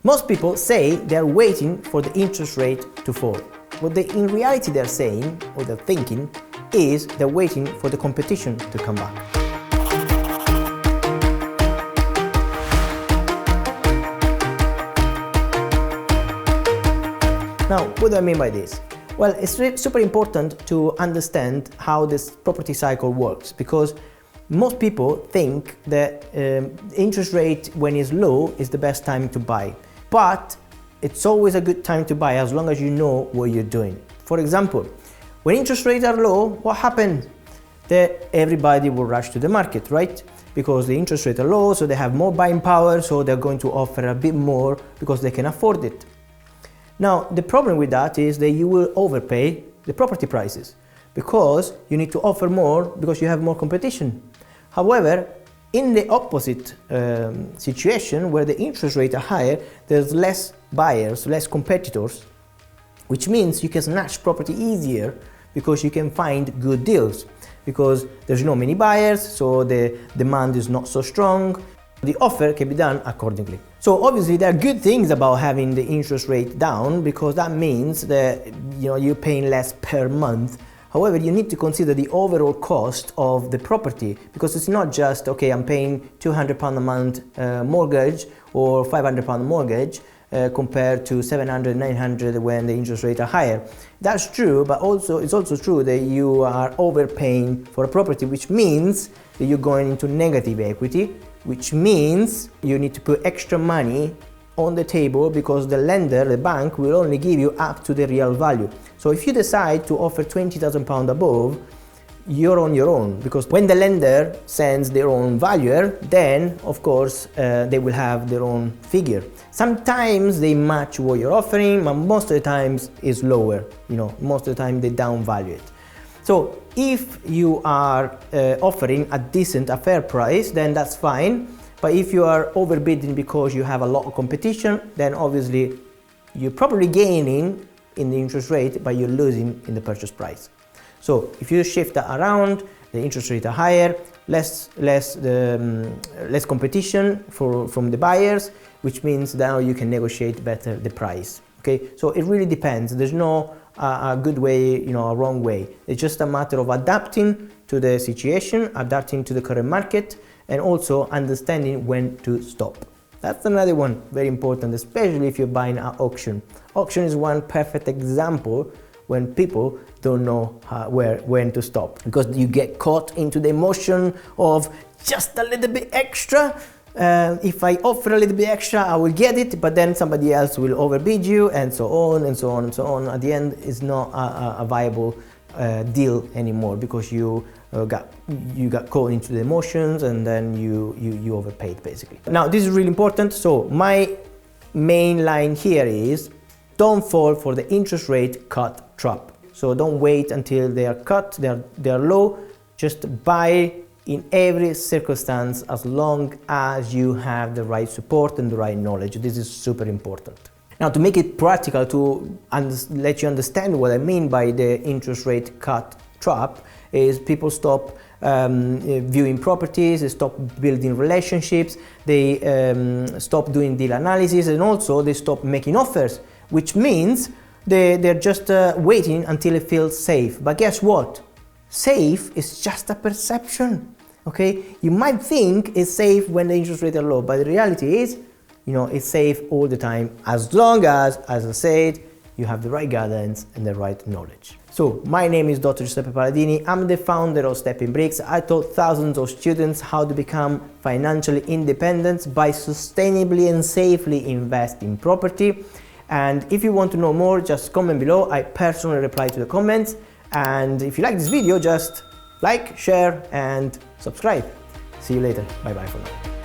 Most people say they're waiting for the interest rate to fall. What in reality they're saying, or they're thinking, is they're waiting for the competition to come back. Now, what do I mean by this? Well, it's super important to understand how this property cycle works, because most people think that interest rate when it's low is the best time to buy. But it's always a good time to buy as long as you know what you're doing. For example, when interest rates are low, what happens? That everybody will rush to the market, right? Because the interest rates are low, so they have more buying power, so they're going to offer a bit more because they can afford it. Now, the problem with that is that you will overpay the property prices because you need to offer more because you have more competition. However, in the opposite situation where the interest rates are higher, there's less buyers, less competitors, which means you can snatch property easier because you can find good deals because there's not many buyers, so the demand is not so strong. The offer can be done accordingly. So obviously there are good things about having the interest rate down because that means that you're paying less per month. However, you need to consider the overall cost of the property because it's not just, okay, I'm paying £200 a month mortgage or £500 mortgage compared to 700, 900 when the interest rates are higher. That's true, but it's also true that you are overpaying for a property, which means that you're going into negative equity, which means you need to put extra money on the table because the lender, the bank, will only give you up to the real value. So if you decide to offer £20,000 above, you're on your own, because when the lender sends their own valuer, then of course they will have their own figure. Sometimes they match what you're offering, but most of the times is lower. Most of the time they downvalue it. So if you are offering a fair price, then that's fine. But if you are overbidding because you have a lot of competition, then obviously you're probably gaining in the interest rate, but you're losing in the purchase price. So if you shift that around, the interest rates are higher, less competition from the buyers, which means now you can negotiate better the price. Okay, so it really depends. There's no a good way, a wrong way. It's just a matter of adapting to the situation, adapting to the current market, and also understanding when to stop. That's another one, very important, especially if you're buying at auction. Auction is one perfect example when people don't know when to stop, because you get caught into the emotion of just a little bit extra. If I offer a little bit extra, I will get it, but then somebody else will overbid you, and so on and so on and so on. At the end, it's not a viable deal anymore because you got caught into the emotions and then you overpaid basically. Now this is really important. So my main line here is don't fall for the interest rate cut trap. So don't wait until they are cut, they are low. Just buy in every circumstance as long as you have the right support and the right knowledge. This is super important. Now, to make it practical, to let you understand what I mean by the interest rate cut trap, is people stop viewing properties, they stop building relationships, they stop doing deal analysis, and also they stop making offers, which means they're just waiting until it feels safe. But guess what? Safe is just a perception. Okay, you might think it's safe when the interest rates are low, but the reality is, it's safe all the time as long as I said, you have the right guidance and the right knowledge. So my name is Dr. Giuseppe Paladini. I'm the founder of Stepping Bricks. I taught thousands of students how to become financially independent by sustainably and safely invest in property. And if you want to know more, just comment below. I personally reply to the comments. And if you like this video, just like, share, and subscribe. See you later. Bye bye for now.